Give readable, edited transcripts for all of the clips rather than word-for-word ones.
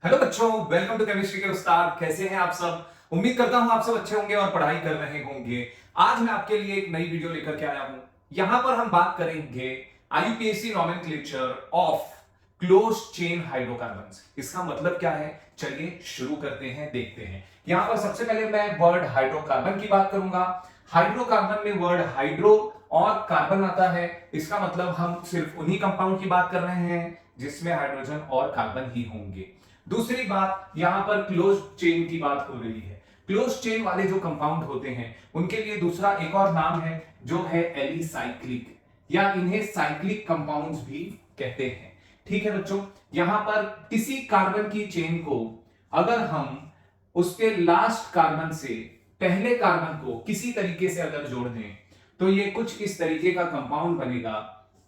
Hello बच्चों, welcome to chemistry के उस्ताद। कैसे हैं आप सब? उम्मीद करता हूं आप सब अच्छे होंगे और पढ़ाई कर रहे होंगे। आज मैं आपके लिए एक नई वीडियो लेकर के आया हूं। यहां पर हम बात करेंगे IUPAC nomenclature of close chain hydrocarbons. इसका मतलब क्या है, चलिए शुरू करते हैं, देखते हैं। यहां पर सबसे पहले मैं वर्ड हाइड्रोकार्बन की बात करूंगा। हाइड्रोकार्बन में वर्ड हाइड्रो और कार्बन आता है। इसका मतलब हम सिर्फ उन्हीं कंपाउंड की बात कर रहे हैं जिसमें हाइड्रोजन और कार्बन ही होंगे। दूसरी बात, यहां पर क्लोज चेन की बात हो रही है। क्लोज चेन वाले जो कंपाउंड होते हैं उनके लिए दूसरा एक और नाम है जो है एलिसाइक्लिक, या इन्हें साइक्लिक कंपाउंड्स भी कहते हैं। ठीक है बच्चों, यहां पर किसी कार्बन की चेन को अगर हम उसके लास्ट कार्बन से पहले कार्बन को किसी तरीके से अगर जोड़ दें तो ये कुछ इस तरीके का कंपाउंड बनेगा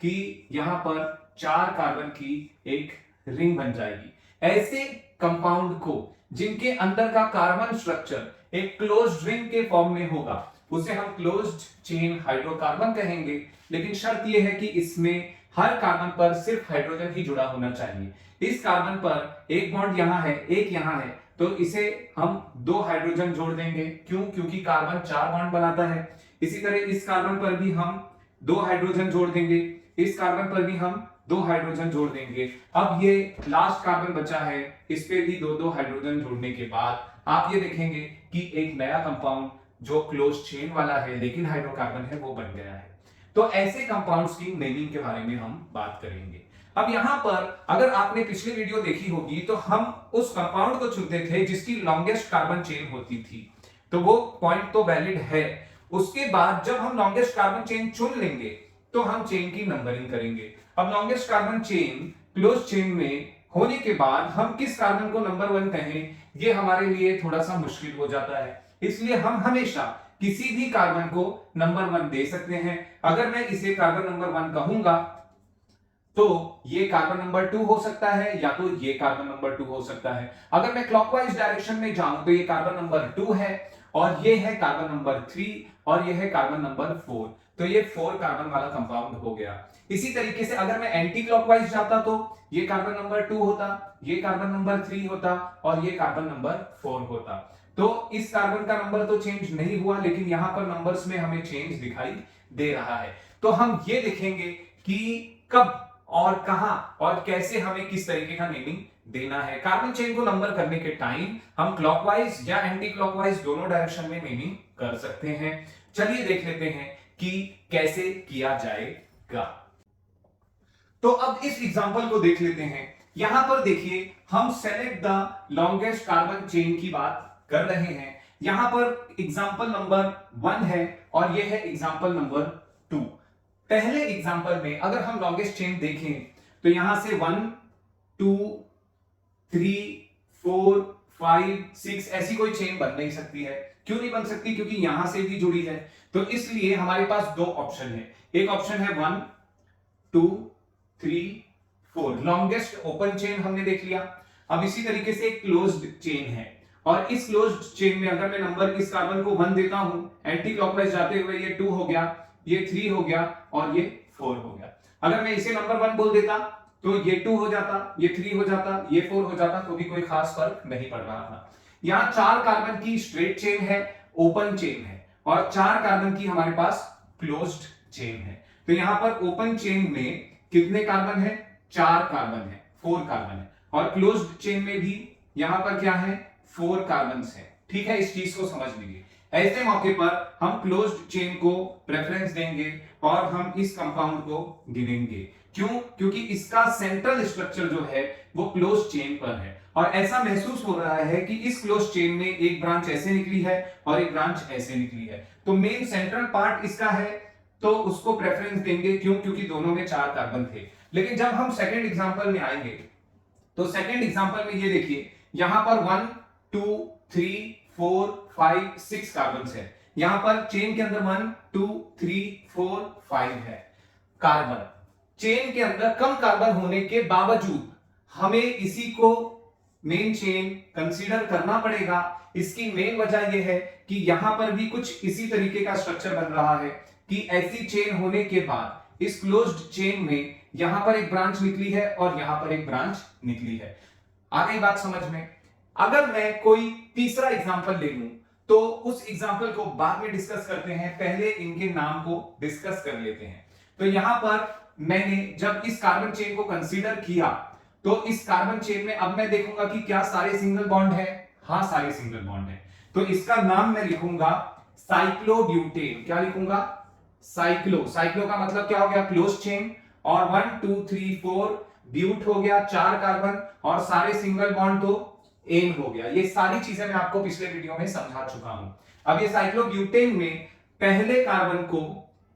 कि यहां पर 4 कार्बन की एक रिंग बन जाएगी। ऐसे कंपाउंड को जिनके अंदर का कार्बन स्ट्रक्चर एक क्लोज्ड रिंग के फॉर्म में होगा उसे हम क्लोज्ड चेन हाइड्रोकार्बन कहेंगे। लेकिन शर्त यह है कि इसमें हर कार्बन पर सिर्फ हाइड्रोजन ही जुड़ा होना चाहिए। इस कार्बन पर एक बॉन्ड यहां है, एक यहां है, तो इसे हम 2 हाइड्रोजन जोड़ देंगे। क्यों? क्योंकि कार्बन 4 बॉन्ड बनाता है। इसी तरह इस कार्बन पर भी हम 2 हाइड्रोजन जोड़ देंगे, इस कार्बन पर भी हम 2 हाइड्रोजन जोड़ देंगे। अब ये लास्ट कार्बन बचा है, इस पे भी 2-2 हाइड्रोजन जोड़ने के बाद आप ये देखेंगे कि एक नया कंपाउंड जो क्लोज चेन वाला है लेकिन हाइड्रोकार्बन है वो बन गया है। तो ऐसे कंपाउंड्स की नेमिंग के बारे में हम बात करेंगे। अब यहां पर अगर आपने पिछली वीडियो देखी होगी तो हम उस कंपाउंड को चुनते थे जिसकी लॉन्गेस्ट कार्बन चेन होती थी, तो वो पॉइंट तो वैलिड है। उसके बाद जब हम लॉन्गेस्ट कार्बन चेन चुन लेंगे तो हम चेन की नंबरिंग करेंगे। अब longest carbon chain close chain में होने के बाद हम किस कार्बन को नंबर 1 कहें, ये हमारे लिए थोड़ा सा मुश्किल हो जाता है। इसलिए हम हमेशा किसी भी कार्बन को नंबर 1 दे सकते हैं। अगर मैं इसे कार्बन नंबर 1 कहूंगा तो ये कार्बन नंबर 2 हो सकता है या तो ये कार्बन नंबर 2 हो सकता है। अगर मैं क्लॉकवाइज डायरेक्शन में जाऊं तो ये कार्बन नंबर 2 है और ये है कार्बन नंबर 3 और ये है कार्बन नंबर 4। तो ये 4 कार्बन वाला कंपाउंड हो गया। इसी तरीके से अगर मैं एंटी क्लॉकवाइज जाता तो ये कार्बन नंबर 2 होता, ये कार्बन नंबर 3 होता और ये कार्बन नंबर 4 होता। तो इस कार्बन का नंबर तो चेंज नहीं हुआ लेकिन यहां पर नंबर्स में हमें चेंज दिखाई दे रहा है। तो हम ये देखेंगे कि कब और कहां और कैसे हमें किस तरीके का नेमिंग देना है। कार्बन चेन को नंबर करने के टाइम हम क्लॉकवाइज या एंटी क्लॉकवाइज दोनों डायरेक्शन में नेमिंग कर सकते हैं। चलिए देख लेते हैं कि कैसे किया जाएगा। तो अब इस एग्जांपल को देख लेते हैं। यहां पर देखिए हम select the longest carbon chain की बात कर रहे हैं। यहां पर एग्जांपल नंबर 1 है और यह है एग्जांपल नंबर 2। पहले एग्जांपल में अगर हम लॉन्गेस्ट चेन देखें तो यहां से 1 2 3 4 5 6 ऐसी कोई चेन बन नहीं सकती है। क्यों नहीं बन सकती? क्योंकि यहां से भी जुड़ी है। तो इसलिए हमारे पास 2 ऑप्शन है। एक ऑप्शन है 1 2 3 4, लॉन्गेस्ट ओपन चेन हमने देख लिया। अब इसी तरीके से एक क्लोज्ड चेन है और इस क्लोज्ड चेन में अगर मैं नंबर इस कार्बन को 1 देता हूं, एंटी क्लॉकवाइज जाते हुए ये 2 हो गया, ये 3 हो गया और ये 4 हो गया। अगर मैं इसे नंबर 1 बोल देता तो ये 2 हो जाता, ये 3 हो जाता, ये 4 हो जाता, तो भी कोई खास फर्क नहीं पड़ रहा था। यहां 4 कार्बन की स्ट्रेट चेन है, ओपन चेन है, और 4 कार्बन की हमारे पास क्लोज्ड चेन है। तो यहां पर ओपन चेन में कितने कार्बन है? 4 कार्बन है, 4 कार्बन है। और क्लोज्ड चेन में भी यहां पर क्या है? 4 कार्बन है। ठीक है, इस चीज को समझ लीजिए। ऐसे मौके पर हम क्लोज्ड चेन को प्रेफरेंस देंगे और हम इस कंपाउंड को गिनेंगे। क्यों? क्योंकि इसका सेंट्रल स्ट्रक्चर जो है वो क्लोज चेन पर है और ऐसा महसूस हो रहा है कि इस क्लोज चेन में एक ब्रांच ऐसे निकली है और एक ब्रांच ऐसे निकली है। तो मेन सेंट्रल पार्ट इसका है तो उसको प्रेफरेंस देंगे। क्यों? क्योंकि दोनों में 4 कार्बन थे। लेकिन जब हम सेकंड एग्जांपल में आएंगे तो सेकंड एग्जांपल में ये देखिए, यहां पर 1 2 3 4 5 6 कार्बन है। यहां पर चेन के अंदर 1 2 3 4 5 है कार्बन। चेन के अंदर कम कार्बन होने के बावजूद हमें इसी को मेन चेन कंसीडर करना पड़ेगा। इसकी मेन वजह यह है कि यहां पर भी कुछ इसी तरीके का स्ट्रक्चर बन रहा है कि ऐसी चेन होने के बाद इस क्लोज्ड चेन में यहां पर एक ब्रांच निकली है और यहां पर एक ब्रांच निकली है। आ गई बात समझ में? अगर मैं कोई तीसरा एग्जांपल ले लूं तो उस एग्जांपल को बाद में डिस्कस करते हैं, पहले इनके नाम को डिस्कस कर लेते हैं। तो यहां पर मैंने जब इस कार्बन चेन को कंसीडर किया तो इस कार्बन चेन में अब मैं देखूंगा कि क्या सारे सिंगल बॉन्ड है। हाँ, सारे सिंगल बॉन्ड है। तो इसका नाम मैं लिखूंगा साइक्लोब्यूटेन। क्या लिखूंगा? साइक्लो। साइक्लो का मतलब क्या हो गया? Close chain. और 1 2 3 4 ब्यूट हो गया, 4 कार्बन, और सारे सिंगल बॉन्ड तो एन हो गया। ये सारी चीजें मैं आपको पिछले वीडियो में समझा चुका हूं। अब ये साइक्लोब्यूटेन में पहले कार्बन को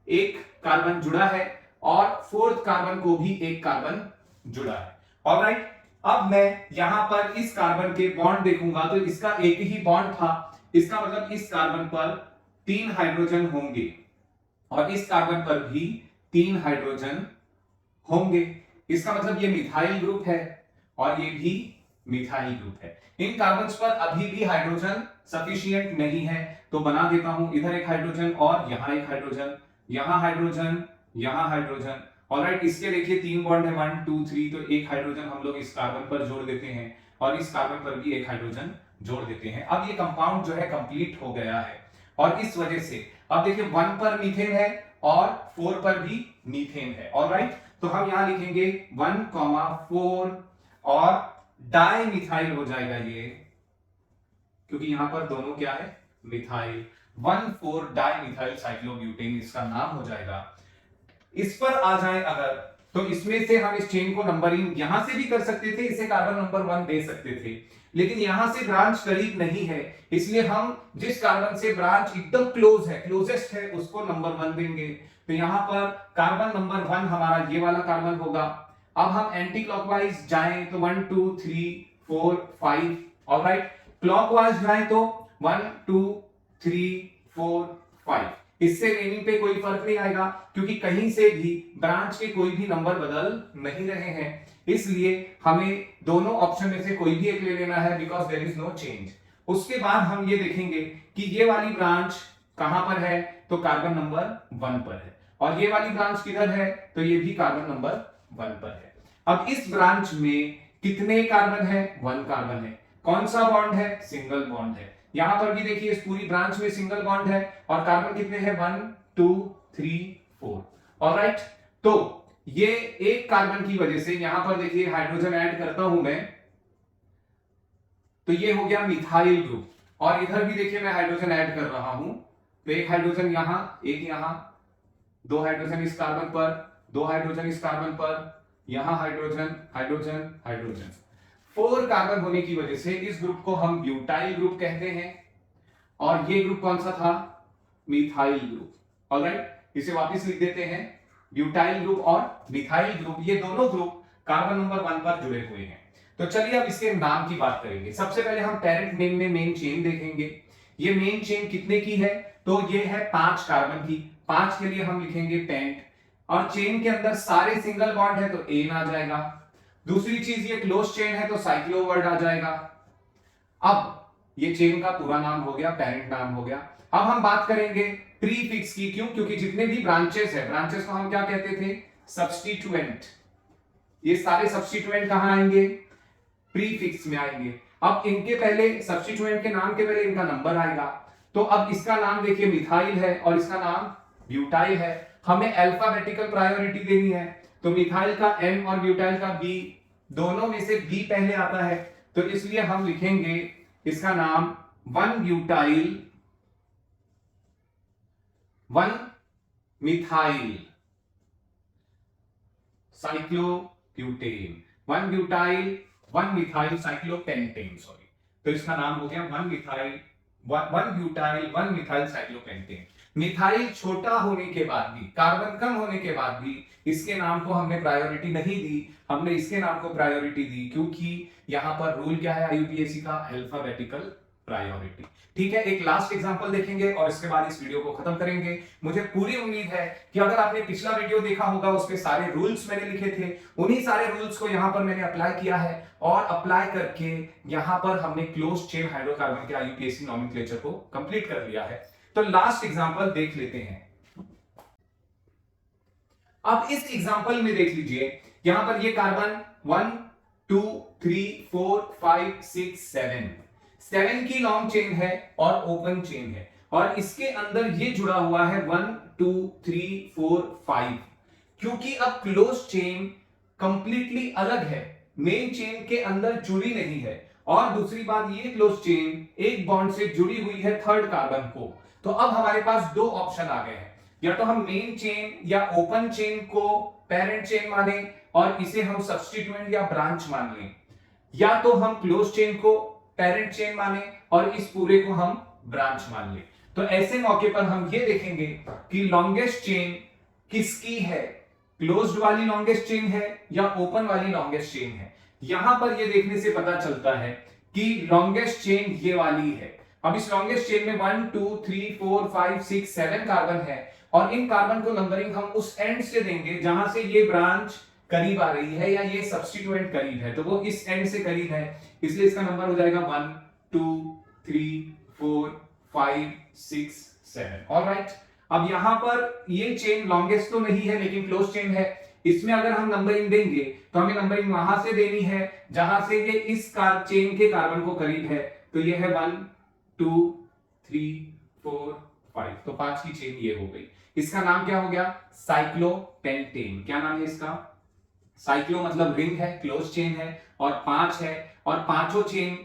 एक कार्बन जुड़ा है और फोर्थ कार्बन को भी एक कार्बन जुड़ा है। ऑलराइट, अब मैं यहां पर इस कार्बन के बॉन्ड देखूंगा तो इसका एक ही बॉन्ड था, इसका मतलब इस कार्बन पर 3 हाइड्रोजन होंगे और इस कार्बन पर भी 3 हाइड्रोजन होंगे। इसका मतलब ये मिथाइल ग्रुप है और ये भी मिथाइल ग्रुप है। इन कार्बन्स पर अभी भी हाइड्रोजन सफिशिएंट नहीं है, तो बना देता हूं इधर एक हाइड्रोजन और यहां एक हाइड्रोजन, यहां हाइड्रोजन, यहां हाइड्रोजन। ऑलराइट, इसके देखिए 3 बॉन्ड है, 1 2 3, तो एक हाइड्रोजन हम लोग इस कार्बन पर जोड़ देते हैं और इस कार्बन पर भी एक हाइड्रोजन जोड़ देते हैं। अब ये कंपाउंड जो है कंप्लीट हो गया है और इस वजह से अब देखिए 1 पर मीथेन है और 4 पर भी मीथेन है। ऑलराइट, तो हम यहां लिखेंगे 1,4 और डाई मिथाइल हो जाएगा ये, क्योंकि यहां पर दोनों क्या है? मिथाइल। 1,4 डाई मिथाइल साइक्लोब्यूटेन इसका नाम हो जाएगा। इस पर आ जाए अगर, तो इसमें से हम इस चेन को नंबरिंग यहां से भी कर सकते थे, इसे कार्बन नंबर 1 दे सकते थे, लेकिन यहां से ब्रांच करीब नहीं है, इसलिए हम जिस कार्बन से ब्रांच एकदम क्लोज है, क्लोजेस्ट है, उसको नंबर 1 देंगे। तो यहां पर कार्बन नंबर 1 हमारा ये वाला कार्बन होगा। अब हम एंटी क्लॉकवाइज जाएं तो 1 2 3 4 5। ऑलराइट, क्लॉकवाइज जाएं तो 1 2 3 4 5। इससे मीनिंग पे कोई फर्क नहीं आएगा क्योंकि कहीं से भी ब्रांच के कोई भी नंबर बदल नहीं रहे हैं, इसलिए हमें दोनों ऑप्शन में से कोई भी एक ले लेना है, because there is no change. उसके बाद हम ये देखेंगे कि ये वाली ब्रांच कहां पर है, तो कार्बन नंबर 1 पर है, और ये वाली ब्रांच किधर है, तो ये भी कार्बन नंबर 1 पर है। अब इस ब्रांच में कितने कार्बन है? 1 कार्बन है। कौन सा बॉन्ड है? सिंगल बॉन्ड है। यहां पर भी देखिए इस पूरी ब्रांच में सिंगल बॉन्ड है और कार्बन कितने हैं? 1 2 3 4। ऑलराइट, तो ये एक कार्बन की वजह से यहां पर देखिए हाइड्रोजन ऐड करता हूं मैं, तो ये हो गया मिथाइल ग्रुप, और इधर भी देखिए मैं हाइड्रोजन ऐड कर रहा हूं, तो एक हाइड्रोजन यहां, एक यहां, 2 हाइड्रोजन इस कार्बन पर, 2 हाइड्रोजन इस कार्बन पर, यहां हाइड्रोजन हाइड्रोजन हाइड्रोजन। 4 कार्बन होने की वजह से इस ग्रुप को हम ब्यूटाइल ग्रुप कहते हैं, और ये ग्रुप कौन सा था? Methyl group. ऑलराइट, इसे वापस लिख देते हैं, ब्यूटाइल ग्रुप और मिथाइल ग्रुप, ये दोनों ग्रुप कार्बन नंबर 1 पर जुड़े हुए हैं। तो चलिए अब इसके नाम की बात करेंगे। सबसे पहले हम पेरेंट नेम में मेन चेन देखेंगे। ये मेन चेन कितने की है? तो ये है 5 कार्बन की। 5 के लिए हम लिखेंगे पेंट, और चेन के अंदर सारे सिंगल बॉन्ड है तो एन आ जाएगा। दूसरी चीज ये क्लोज चेन है तो साइक्लो वर्ड आ जाएगा। अब ये चेन का पूरा नाम हो गया, पेरेंट नाम हो गया। अब हम बात करेंगे प्रीफिक्स की, क्यों? क्योंकि जितने भी ब्रांचेस है, ब्रांचेस को हम क्या कहते थे? सब्स्टिट्यूएंट। ये सारे सब्स्टिट्यूएंट कहां आएंगे? प्रीफिक्स में आएंगे। अब इनके पहले, सब्स्टिट्यूएंट के नाम के पहले इनका नंबर आएगा। तो अब इसका नाम देखिए मिथाइल है और इसका नाम ब्यूटाइल है, हमें अल्फाबेटिकल प्रायोरिटी देनी है, तो मिथाइल का M और ब्यूटाइल का B, दोनों में से B पहले आता है, तो इसलिए हम लिखेंगे इसका नाम 1 butyl 1 methyl cyclobutane, 1 butyl 1 methyl cyclopentane, sorry. तो इसका नाम हो गया 1 methyl 1 butyl 1 methyl cyclopentane. Methyl छोटा होने के बाद भी, कार्बन कम होने के बाद भी इसके नाम को हमने प्रायोरिटी नहीं दी, हमने इसके नाम को प्रायोरिटी दी, क्योंकि यहां पर रूल क्या है आईयूपीएसी का? Alphabetical priority. ठीक है, एक लास्ट एग्जांपल देखेंगे और इसके बाद इस वीडियो को खत्म करेंगे। मुझे पूरी उम्मीद है कि अगर आपने पिछला वीडियो देखा होगा, उसके सारे रूल्स मैंने लिखे थे, उन्हीं सारे रूल्स को यहां पर मैंने अप्लाई किया है, और अप्लाई करके यहां पर हमने क्लोज चेन हाइड्रोकार्बन के आईयूपीएसी नॉमेनक्लेचर को कंप्लीट कर लिया है। तो लास्ट एग्जांपल देख लेते हैं। अब इस एग्जांपल में देख लीजिए, यहां पर ये कार्बन 1 2 3 4 5 6 7 7 की लॉन्ग चेन है और ओपन चेन है, और इसके अंदर ये जुड़ा हुआ है 1 2 3 4 5। क्योंकि अब क्लोज चेन कंप्लीटली अलग है, मेन चेन के अंदर जुड़ी नहीं है, और दूसरी बात ये क्लोज चेन एक बॉन्ड से जुड़ी हुई है थर्ड कार्बन को। तो अब हमारे पास दो ऑप्शन आ गए हैं, या तो हम मेन चेन या ओपन चेन को पेरेंट चेन माने और इसे हम सब्स्टिट्यूएंट या ब्रांच मान लें, या तो हम क्लोज चेन को पेरेंट चेन माने और इस पूरे को हम ब्रांच मान लें। तो ऐसे मौके पर हम ये देखेंगे कि लॉन्गेस्ट चेन किसकी है, क्लोज्ड वाली लॉन्गेस्ट चेन है या ओपन वाली लॉन्गेस्ट चेन है। यहां पर ये देखने से पता चलता है कि लॉन्गेस्ट चेन ये वाली है। अब इस लॉन्गेस्ट चेन में 1 2 3 4 5 6 7 कार्बन है, और इन कार्बन को नंबरिंग हम उस एंड से देंगे जहां से ये ब्रांच करीब आ रही है या ये सब्स्टिट्यूएंट करीब है, तो वो इस एंड से करीब है, इसलिए इसका नंबर हो जाएगा 1 2 3 4 5 6 7। ऑलराइट, अब यहां पर ये चेन लॉन्गेस्ट तो नहीं है लेकिन क्लोज चेन है, इसमें अगर हम नंबरिंग देंगे तो हमें नंबरिंग वहां से देनी है जहां से ये इस चेन के कार्बन को करीब है, तो ये है 1 2 3 4 5, तो 5 की चेन ये हो गई। इसका नाम क्या हो गया, साइक्लोपेंटेन। क्या नाम है इसका, साइक्लो मतलब रिंग है, क्लोज चेन है, और 5 है, और पांचों चेन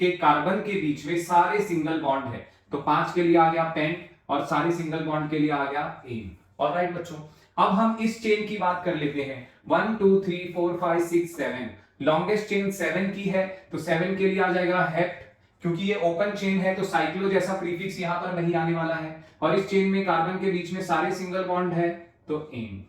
के कार्बन के बीच में सारे सिंगल बॉन्ड है, तो 5 के लिए आ गया पेंट और सारे सिंगल बॉन्ड के लिए आ गया एन। ऑलराइट बच्चों, अब हम इस चेन की बात कर लेते हैं। 1 2 3 4 5 6 7, लॉन्गेस्ट चेन 7 की है, तो 7 के लिए आ जाएगा हेप्ट, क्योंकि ये ओपन चेन है तो साइक्लो जैसा प्रीफिक्स यहां पर नहीं आने वाला है, और इस चेन में कार्बन के बीच में सारे सिंगल बॉन्ड है तो एन।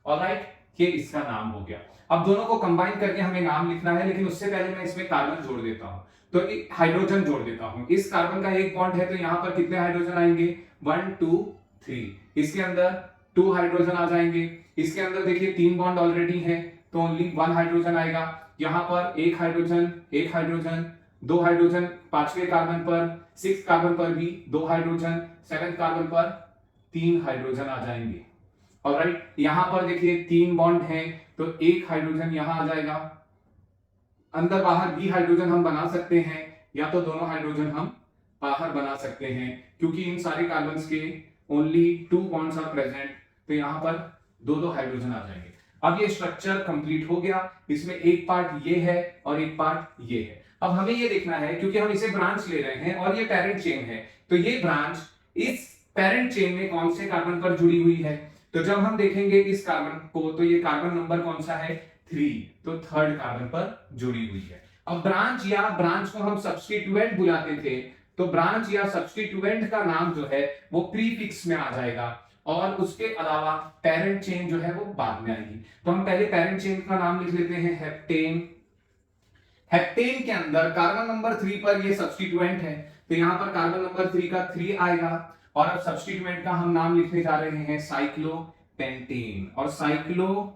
ऑलराइट, ये इसका नाम हो गया। अब दोनों को कंबाइन करके हमें नाम लिखना है, लेकिन उससे पहले मैं इसमें कार्बन जोड़ देता हूं, तो हाइड्रोजन जोड़ देता हूं। इस कार्बन का एक बॉन्ड है तो यहां पर कितने हाइड्रोजन आएंगे, 1 2 3, इसके अंदर 2 हाइड्रोजन आ जाएंगे, इसके अंदर देखिए 3 बॉन्ड ऑलरेडी है तो ओनली 1 हाइड्रोजन आएगा, यहां पर एक हाइड्रोजन 2 हाइड्रोजन, पांचवें कार्बन पर 6 कार्बन पर भी 2 हाइड्रोजन, 7 कार्बन पर 3 हाइड्रोजन आ जाएंगे। ऑलराइट, यहां पर देखिए 3 बॉन्ड हैं तो एक हाइड्रोजन यहां आ जाएगा, अंदर बाहर भी हाइड्रोजन हम बना सकते हैं, या तो दोनों हाइड्रोजन हम बाहर बना सकते हैं, क्योंकि इन सारे कार्बन्स के ओनली 2 बॉन्ड्स आर प्रेजेंट, तो यहां पर 2 हाइड्रोजन आ जाएंगे। अब ये स्ट्रक्चर कंप्लीट हो गया, इसमें एक पार्ट ये है और एक पार्ट ये है। अब हमें ये देखना है, क्योंकि हम इसे ब्रांच ले रहे हैं और ये पेरेंट चेन है, तो ये ब्रांच इस पेरेंट चेन में कौन से कार्बन पर जुड़ी हुई है। तो जब हम देखेंगे इस कार्बन को, तो ये कार्बन नंबर कौन सा है, 3, तो थर्ड कार्बन पर जुड़ी हुई है। अब ब्रांच को हम सब्स्टिट्यूएंट बुलाते थे, तो ब्रांच या सब्स्टिट्यूएंट का नाम जो है वो प्रीफिक्स में आ जाएगा, और उसके अलावा पेरेंट चेन जो है वो बाद में आएगी। तो हम पहले पेरेंट चेन का नाम लिख लेते हैं हेप्टेन। हेप्टेन के अंदर कार्बन नंबर 3 पर ये सब्स्टिट्यूएंट है, तो यहां पर कार्बन नंबर 3 का 3 आएगा, और अब सब्स्टिट्यूएंट का हम नाम लिखने जा रहे हैं साइक्लोपेंटेन। और साइक्लोपेंटेन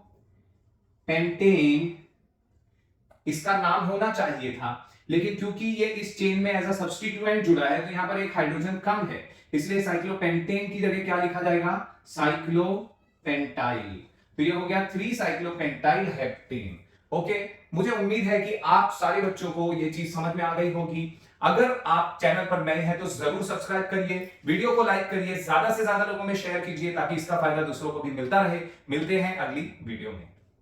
इसका नाम होना चाहिए था, लेकिन क्योंकि ये इस चेन में एज अ सब्स्टिट्यूएंट जुड़ा है तो यहां पर एक हाइड्रोजन कम है, इसलिए साइक्लोपेंटेन की जगह क्या लिखा जाएगा, साइक्लोपेंटाइल। तो ये हो गया 3 साइक्लोपेंटाइल हेप्टेन। ओके, मुझे उम्मीद है कि आप सारे बच्चों को ये चीज समझ में आ गई होगी। अगर आप चैनल पर नए हैं तो जरूर सब्सक्राइब करिए, वीडियो को लाइक करिए, ज्यादा से ज्यादा लोगों में शेयर कीजिए ताकि इसका फायदा दूसरों को भी मिलता रहे। मिलते हैं अगली वीडियो में।